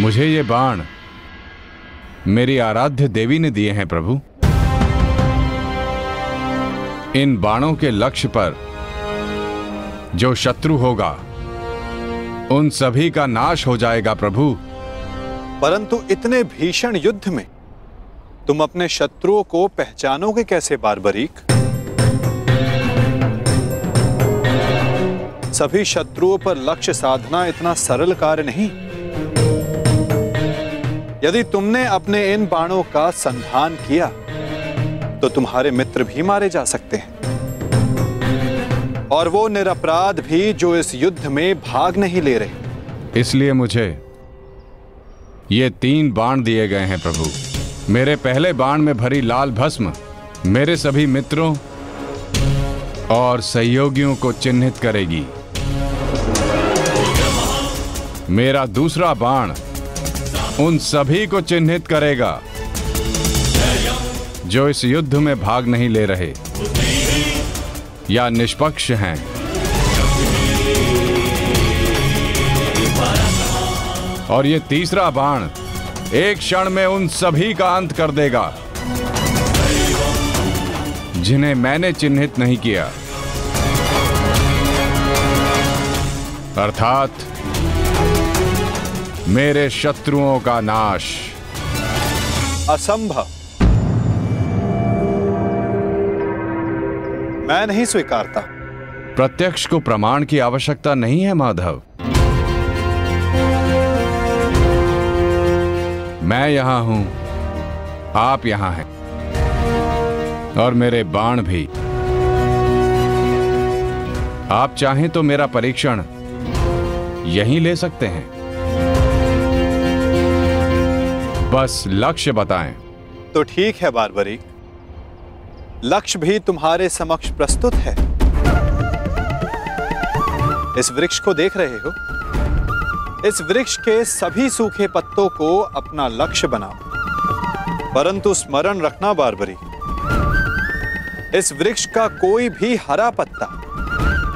मुझे ये बाण मेरी आराध्य देवी ने दिए हैं प्रभु। इन बाणों के लक्ष्य पर जो शत्रु होगा उन सभी का नाश हो जाएगा प्रभु। परंतु इतने भीषण युद्ध में तुम अपने शत्रुओं को पहचानोगे कैसे बार्बरीक? सभी शत्रुओं पर लक्ष्य साधना इतना सरल कार्य नहीं। यदि तुमने अपने इन बाणों का संधान किया तो तुम्हारे मित्र भी मारे जा सकते हैं, और वो निरपराध भी जो इस युद्ध में भाग नहीं ले रहे। इसलिए मुझे ये 3 बाण दिए गए हैं प्रभु। मेरे पहले बाण में भरी लाल भस्म मेरे सभी मित्रों और सहयोगियों को चिन्हित करेगी। मेरा दूसरा बाण उन सभी को चिन्हित करेगा जो इस युद्ध में भाग नहीं ले रहे या निष्पक्ष हैं। और ये तीसरा बाण एक क्षण में उन सभी का अंत कर देगा जिन्हें मैंने चिन्हित नहीं किया, अर्थात मेरे शत्रुओं का नाश। असंभव, मैं नहीं स्वीकारता। प्रत्यक्ष को प्रमाण की आवश्यकता नहीं है माधव। मैं यहां हूं, आप यहां हैं, और मेरे बाण भी। आप चाहें तो मेरा परीक्षण यहीं ले सकते हैं। बस लक्ष्य बताएं। तो ठीक है बार्बरीक, लक्ष्य भी तुम्हारे समक्ष प्रस्तुत है। इस वृक्ष को देख रहे हो? इस वृक्ष के सभी सूखे पत्तों को अपना लक्ष्य बनाओ। परंतु स्मरण रखना बार्बरीक, इस वृक्ष का कोई भी हरा पत्ता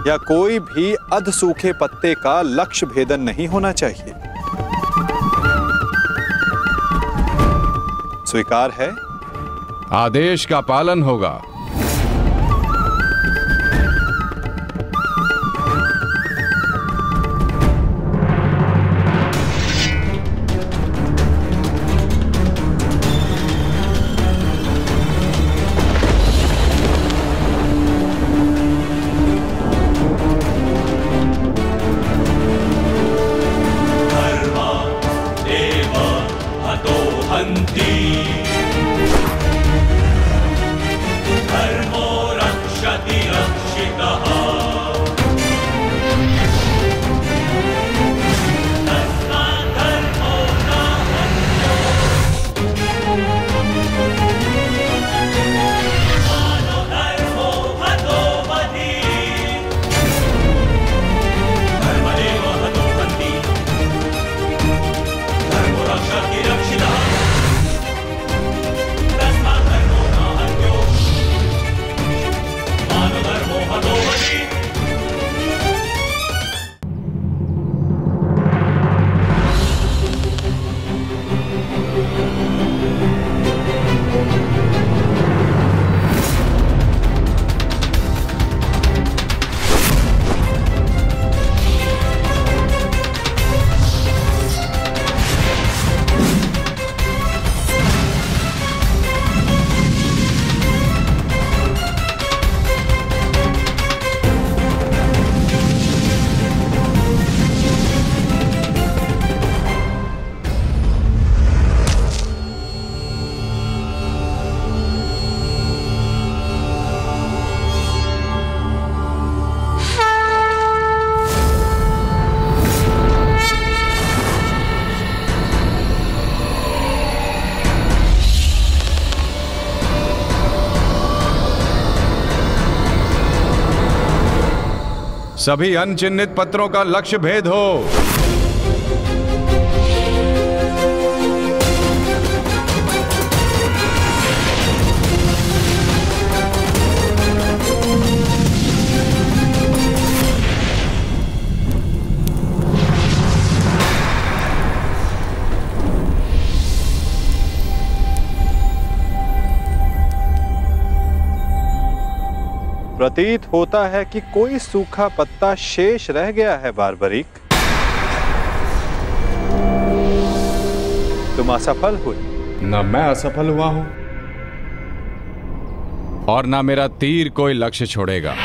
या कोई भी अध सूखे पत्ते का लक्ष्य भेदन नहीं होना चाहिए। स्वीकार है? आदेश का पालन होगा। सभी अनचिन्हित पत्रों का लक्ष्य भेद हो। प्रतीत होता है कि कोई सूखा पत्ता शेष रह गया है बारबरीक। तुम असफल हुए। न मैं असफल हुआ हूं और ना मेरा तीर कोई लक्ष्य छोड़ेगा।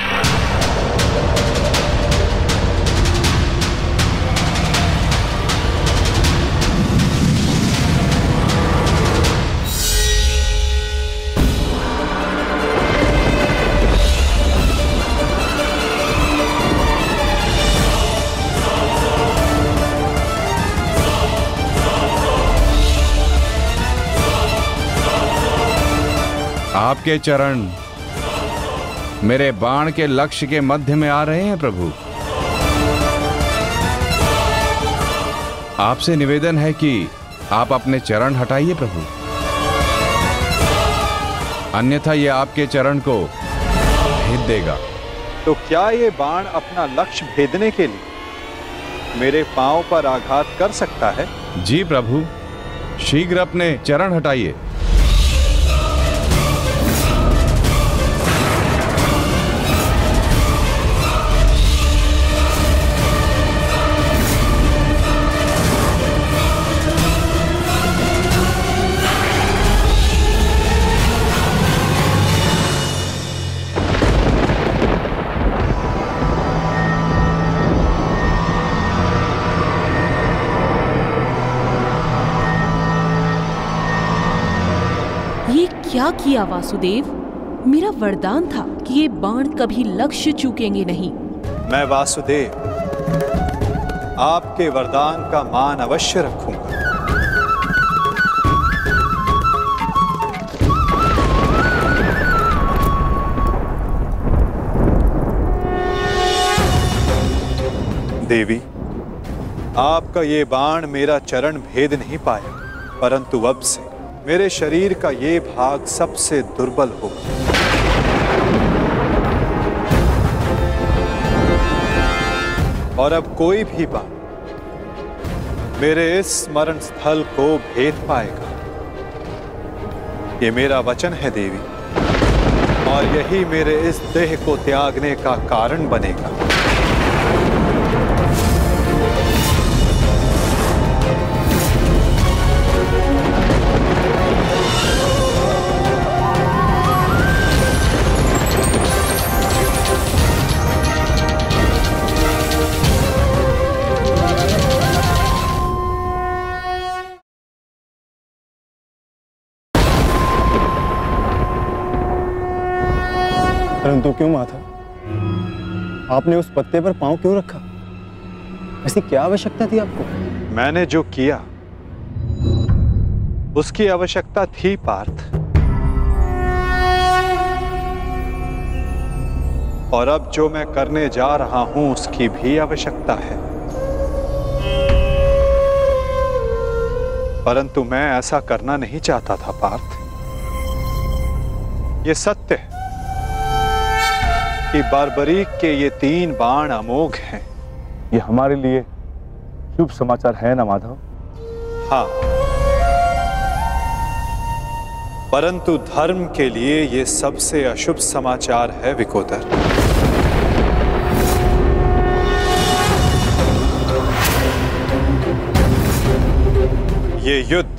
आपके चरण मेरे बाण के लक्ष्य के मध्य में आ रहे हैं प्रभु। आपसे निवेदन है कि आप अपने चरण हटाइए प्रभु, अन्यथा ये आपके चरण को भेद देगा। तो क्या ये बाण अपना लक्ष्य भेदने के लिए मेरे पांव पर आघात कर सकता है? जी प्रभु, शीघ्र अपने चरण हटाइए। क्या किया वासुदेव? मेरा वरदान था कि ये बाण कभी लक्ष्य चूकेंगे नहीं। मैं वासुदेव आपके वरदान का मान अवश्य रखूंगा। देवी, आपका ये बाण मेरा चरण भेद नहीं पाया, परंतु अब से मेरे शरीर का ये भाग सबसे दुर्बल होगा। और अब कोई भी बाण मेरे इस स्मरण स्थल को भेद पाएगा। ये मेरा वचन है देवी, और यही मेरे इस देह को त्यागने का कारण बनेगा। परंतु क्यों माता, आपने उस पत्ते पर पांव क्यों रखा? ऐसी क्या आवश्यकता थी आपको? मैंने जो किया उसकी आवश्यकता थी पार्थ, और अब जो मैं करने जा रहा हूं उसकी भी आवश्यकता है। परंतु मैं ऐसा करना नहीं चाहता था पार्थ। ये सत्य है कि बारबरीक के ये 3 बाण अमोघ हैं। ये हमारे लिए शुभ समाचार है ना माधव? हाँ, परंतु धर्म के लिए ये सबसे अशुभ समाचार है विकोदर। ये युद्ध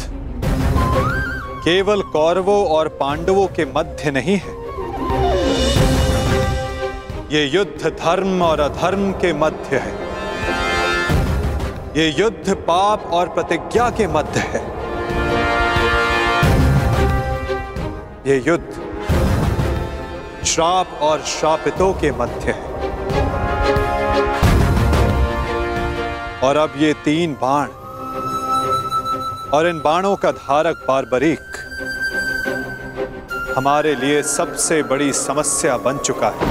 केवल कौरवों और पांडवों के मध्य नहीं है। ये युद्ध धर्म और अधर्म के मध्य है। ये युद्ध पाप और प्रतिज्ञा के मध्य है। ये युद्ध श्राप और श्रापितों के मध्य है। और अब ये 3 बाण और इन बाणों का धारक बारबरीक हमारे लिए सबसे बड़ी समस्या बन चुका है।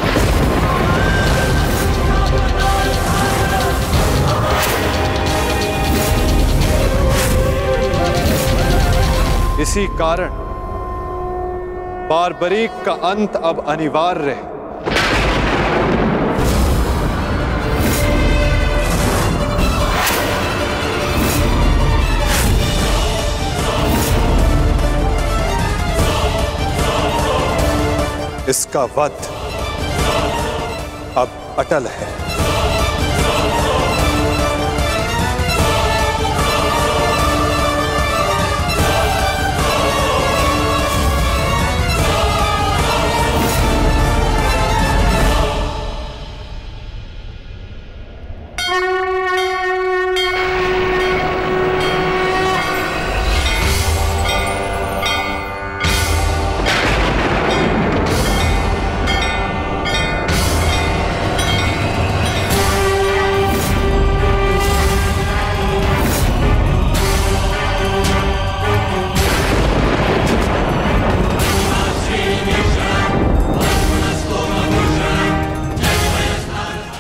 इसी कारण बारबरीक का अंत अब अनिवार्य है। इसका वध अब अटल है।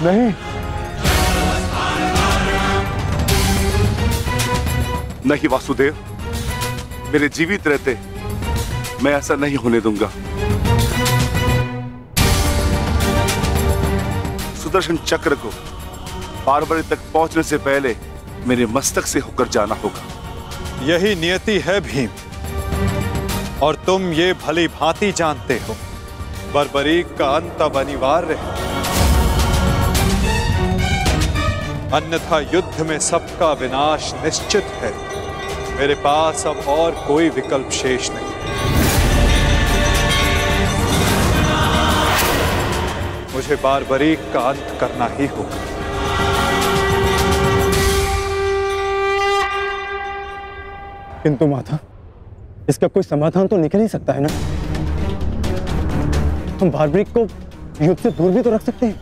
नहीं, नहीं वासुदेव, मेरे जीवित रहते मैं ऐसा नहीं होने दूंगा। सुदर्शन चक्र को बारबरी तक पहुंचने से पहले मेरे मस्तक से होकर जाना होगा। यही नियति है भीम, और तुम ये भली भांति जानते हो बर्बरीक का अंत अब अनिवार्य है, अन्यथा युद्ध में सबका विनाश निश्चित है। मेरे पास अब और कोई विकल्प शेष नहीं। मुझे बारबरीक का अंत करना ही होगा। किंतु माता, इसका कोई समाधान तो निकल ही सकता है ना। हम बारबरीक को युद्ध से दूर भी तो रख सकते हैं।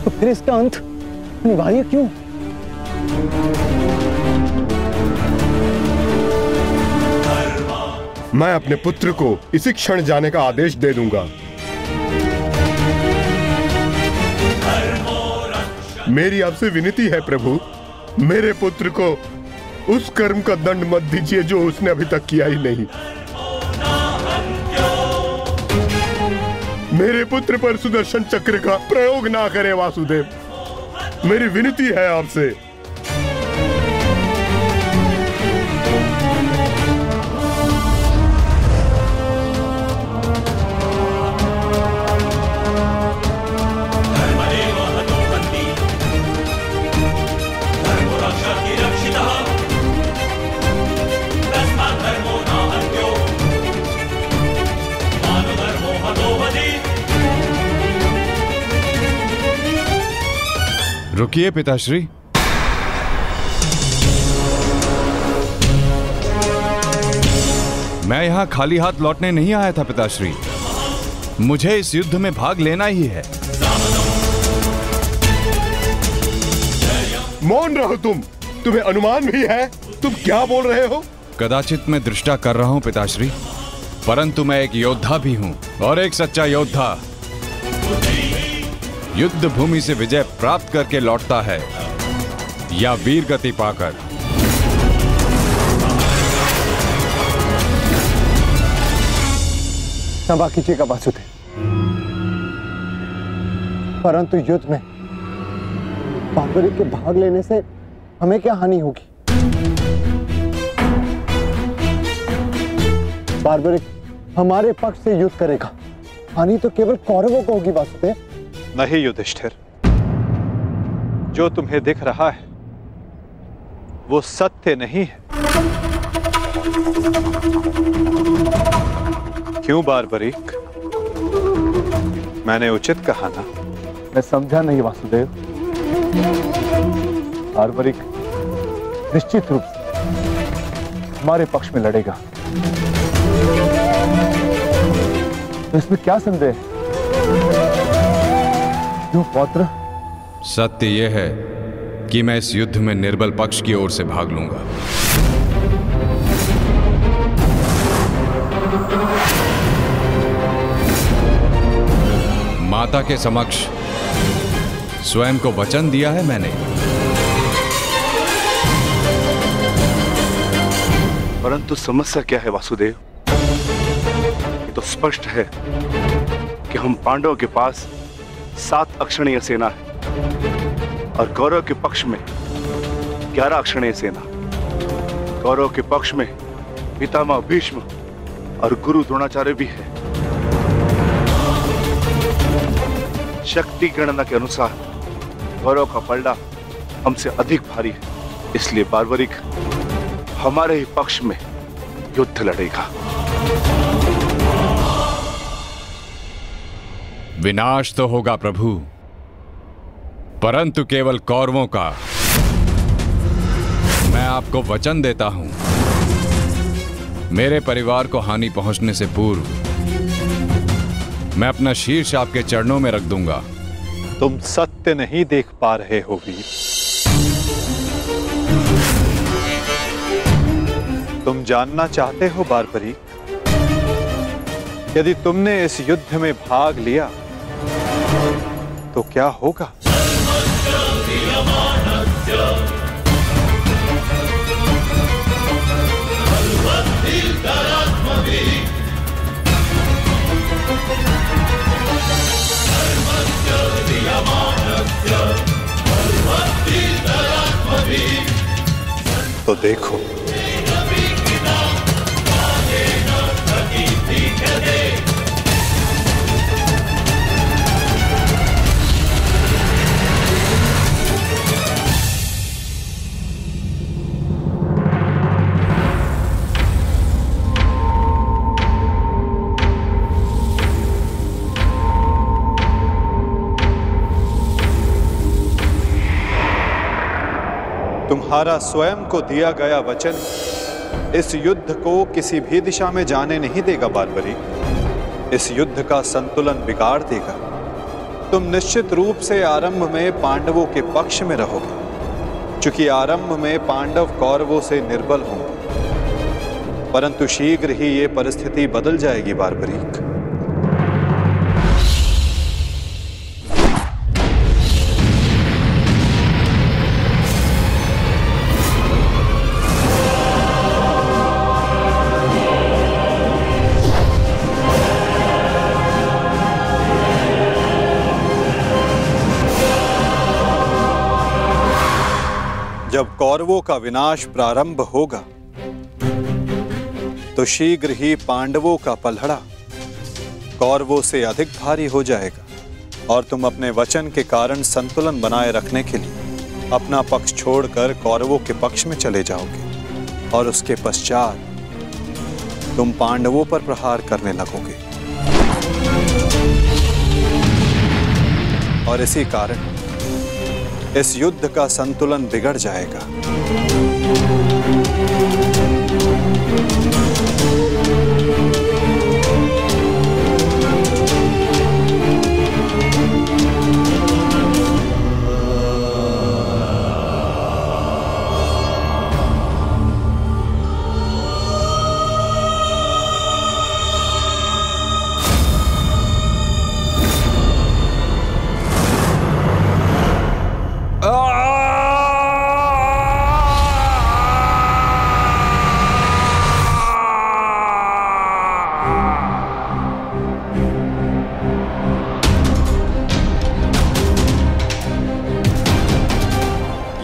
तो फिर इसका अंत अनिवार्य क्यों? मैं अपने पुत्र को इसी क्षण जाने का आदेश दे दूंगा। मेरी आपसे विनती है प्रभु, मेरे पुत्र को उस कर्म का दंड मत दीजिए जो उसने अभी तक किया ही नहीं। मेरे पुत्र पर सुदर्शन चक्र का प्रयोग ना करे वासुदेव, मेरी विनती है आपसे। रुकिए पिताश्री। मैं यहां खाली हाथ लौटने नहीं आया था पिताश्री, मुझे इस युद्ध में भाग लेना ही है। मौन रहो तुम्हें अनुमान भी है तुम क्या बोल रहे हो? कदाचित मैं दृष्टा कर रहा हूं पिताश्री, परंतु मैं एक योद्धा भी हूं, और एक सच्चा योद्धा युद्ध भूमि से विजय प्राप्त करके लौटता है या वीर गति पाकर। क्षमा कीजिएगा वासुदेव, परंतु युद्ध में बारबरीक के भाग लेने से हमें क्या हानि होगी? बारबरीक हमारे पक्ष से युद्ध करेगा, हानि तो केवल कौरवों को होगी वासुदेव। नहीं युधिष्ठिर, जो तुम्हें दिख रहा है वो सत्य नहीं है। क्यों बारबरीक, मैंने उचित कहा ना? मैं समझा नहीं वासुदेव। बारबरीक निश्चित रूप से हमारे पक्ष में लड़ेगा, तो इसमें क्या संदेह है? क्यों पौत्र? सत्य यह है कि मैं इस युद्ध में निर्बल पक्ष की ओर से भाग लूंगा। माता के समक्ष स्वयं को वचन दिया है मैंने। परंतु समस्या क्या है वासुदेव? ये तो स्पष्ट है कि हम पांडवों के पास 7 अक्षणीय सेना है और कौरव के पक्ष में 11 अक्षणीय सेना। कौरव के पक्ष में पितामह भीष्म और गुरु द्रोणाचार्य भी है। शक्ति गणना के अनुसार कौरव का पलड़ा हमसे अधिक भारी है, इसलिए बार्बरिक हमारे ही पक्ष में युद्ध लड़ेगा। विनाश तो होगा प्रभु, परंतु केवल कौरवों का। मैं आपको वचन देता हूं, मेरे परिवार को हानि पहुंचने से पूर्व मैं अपना शीर्ष आपके चरणों में रख दूंगा। तुम सत्य नहीं देख पा रहे हो वीर। तुम जानना चाहते हो बार्बरिक, यदि तुमने इस युद्ध में भाग लिया तो क्या होगा? तो देखो, तुम्हारा स्वयं को दिया गया वचन इस युद्ध को किसी भी दिशा में जाने नहीं देगा बार्बरिक। इस युद्ध का संतुलन बिगाड़ देगा। तुम निश्चित रूप से आरंभ में पांडवों के पक्ष में रहोगे, क्योंकि आरंभ में पांडव कौरवों से निर्बल होंगे, परंतु शीघ्र ही ये परिस्थिति बदल जाएगी बार्बरिक। जब कौरवों का विनाश प्रारंभ होगा तो शीघ्र ही पांडवों का पलड़ा कौरवों से अधिक भारी हो जाएगा और तुम अपने वचन के कारण संतुलन बनाए रखने के लिए अपना पक्ष छोड़कर कौरवों के पक्ष में चले जाओगे और उसके पश्चात तुम पांडवों पर प्रहार करने लगोगे। और इसी कारण इस युद्ध का संतुलन बिगड़ जाएगा।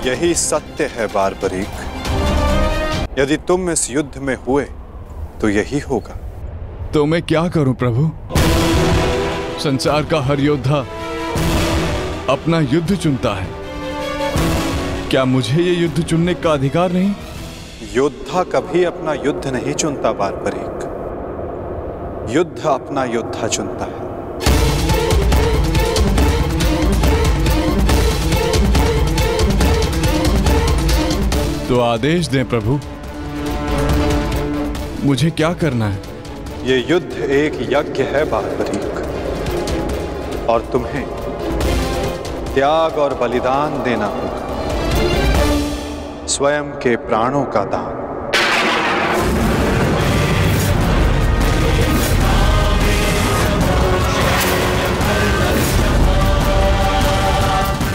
यही सत्य है बार्बरिक। यदि तुम इस युद्ध में हुए तो यही होगा। तो मैं क्या करूं प्रभु? संसार का हर योद्धा अपना युद्ध चुनता है, क्या मुझे ये युद्ध चुनने का अधिकार नहीं? योद्धा कभी अपना युद्ध नहीं चुनता बार्बरिक, युद्ध अपना योद्धा चुनता है। तो आदेश दें प्रभु, मुझे क्या करना है? ये युद्ध एक यज्ञ है बार्बरिक, और तुम्हें त्याग और बलिदान देना होगा, स्वयं के प्राणों का दान।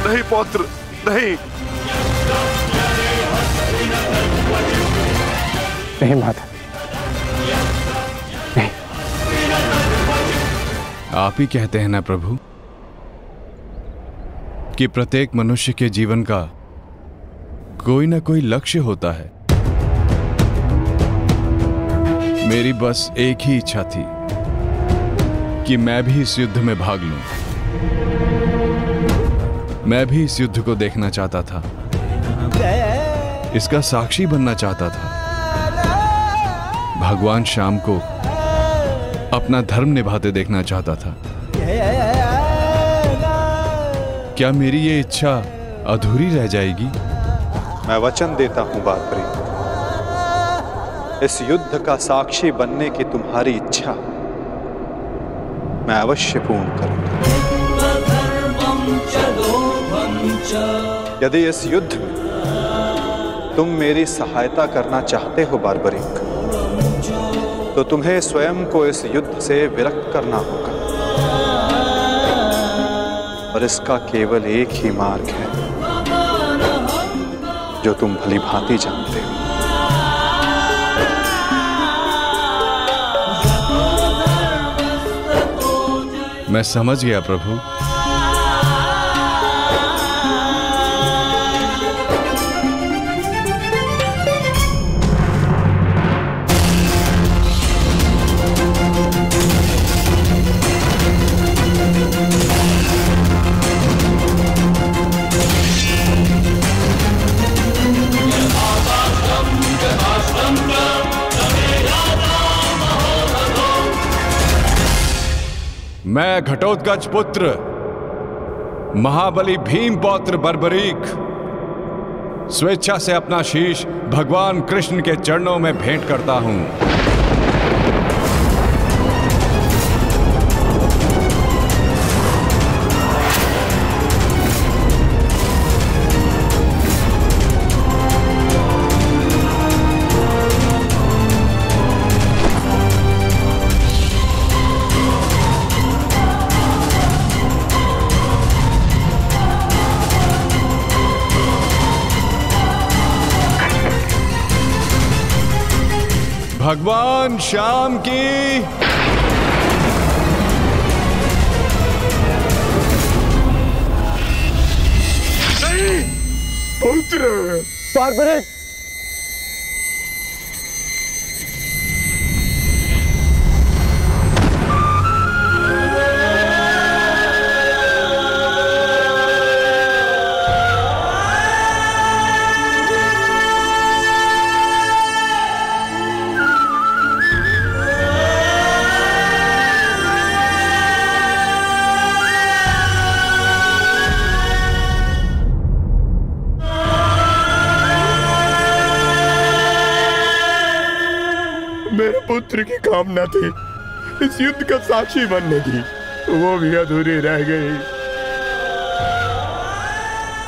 नहीं पौत्र, नहीं। नहीं माता, नहीं। आप ही कहते हैं ना प्रभु कि प्रत्येक मनुष्य के जीवन का कोई ना कोई लक्ष्य होता है। मेरी बस एक ही इच्छा थी कि मैं भी इस युद्ध में भाग लूं। मैं भी इस युद्ध को देखना चाहता था, इसका साक्षी बनना चाहता था। भगवान श्याम को अपना धर्म निभाते देखना चाहता था। क्या मेरी ये इच्छा अधूरी रह जाएगी? मैं वचन देता हूं बारबरी, इस युद्ध का साक्षी बनने की तुम्हारी इच्छा मैं अवश्य पूर्ण करूंगा। यदि इस युद्ध में तुम मेरी सहायता करना चाहते हो बारबरिक, तो तुम्हें स्वयं को इस युद्ध से विरक्त करना होगा, और इसका केवल एक ही मार्ग है जो तुम भली भांति जानते हो। मैं समझ गया प्रभु। मैं घटोत्कच पुत्र महाबली भीम पौत्र बर्बरीक स्वेच्छा से अपना शीश भगवान कृष्ण के चरणों में भेंट करता हूं। भगवान श्याम की पुत्र बारबरिक, मेरे पुत्र की कामना थी इस युद्ध का साक्षी बनने की, वो भी अधूरी रह गई।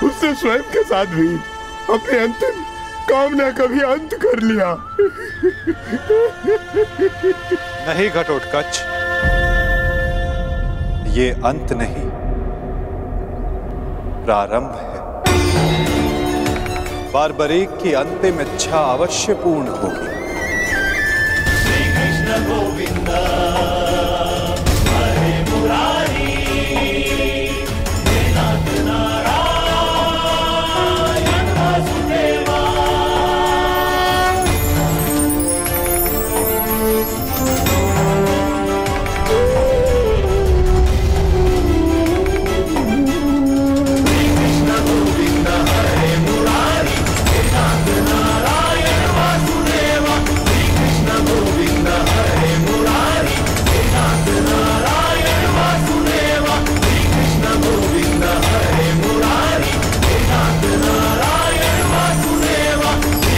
उससे स्वयं के साथ भी अपनी अंतिम कामना का भी अंत कर लिया। नहीं घटोत्कच, ये अंत नहीं, प्रारंभ है। बारबरीक की अंतिम इच्छा अवश्य पूर्ण होगी। गोविंद हरे मुरारी, नाथ नारायण वासुदेवा। कृष्ण गोविंद हरे मुरारी, नाथ नारायण वासुदेवा। कृष्ण गोविंद हरे मुरारी, नाथ नारायण वासुदेवा। कृष्ण गोविंद हरे मुरारी, नाथ नारायण वासुदेवा।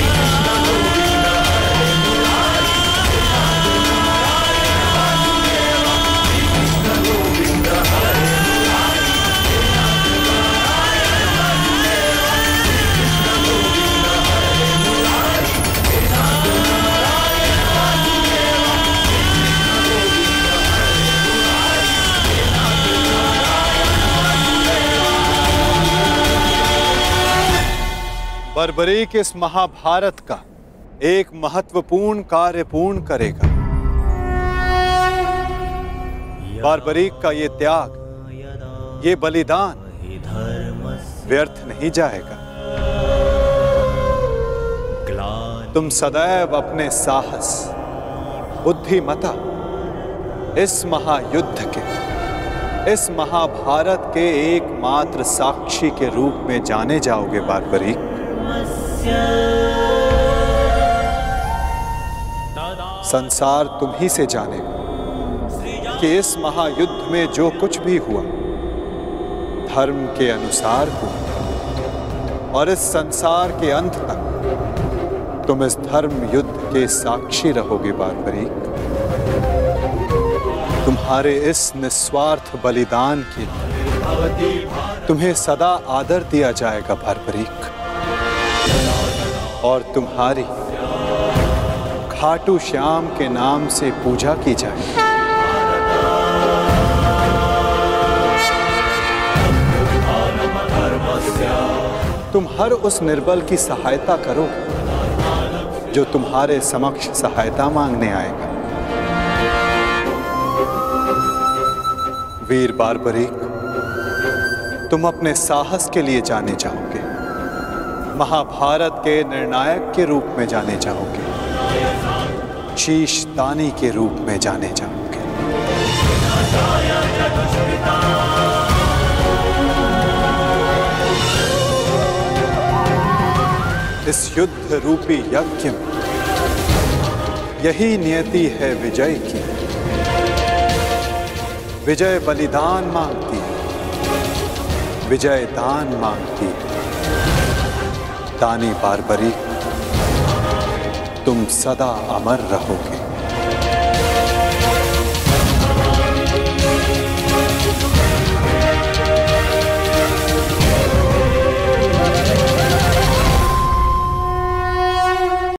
कृष्ण गोविंद हरे मुरारी, नाथ नारायण वासुदेवा। कृष्ण गोविंद हरे मुरारी, नाथ नारायण वासुदेवा। कृष्ण गोविंद हरे मुरारी, नाथ नारायण वासुदेवा। बर्बरीक इस महाभारत का एक महत्वपूर्ण कार्य पूर्ण करेगा। बर्बरीक का ये त्याग, ये बलिदान व्यर्थ नहीं जाएगा। तुम सदैव अपने साहस, बुद्धिमता इस महायुद्ध के इस महाभारत के एकमात्र साक्षी के रूप में जाने जाओगे बारबरीक। संसार तुम ही से जानेगा कि इस महायुद्ध में जो कुछ भी हुआ धर्म के अनुसार हुआ, और इस संसार के अंत तक तुम इस धर्म युद्ध के साक्षी रहोगे बारबरीक। तुम्हारे इस निस्वार्थ बलिदान के लिए तुम्हें सदा आदर दिया जाएगा बारबरीक, और तुम्हारी खाटू श्याम के नाम से पूजा की जाएगी। तुम हर उस निर्बल की सहायता करोगे जो तुम्हारे समक्ष सहायता मांगने आएगा। वीर बारबरीक, तुम अपने साहस के लिए जाने जाओगे, महाभारत के निर्णायक के रूप में जाने जाओगे, शीश दानी के रूप में जाने जाओगे। इस युद्ध रूपी यज्ञ में यही नियति है विजय की। विजय बलिदान मांगती है, विजय दान मांगती है। दानी बारबरीक, तुम सदा अमर रहोगे।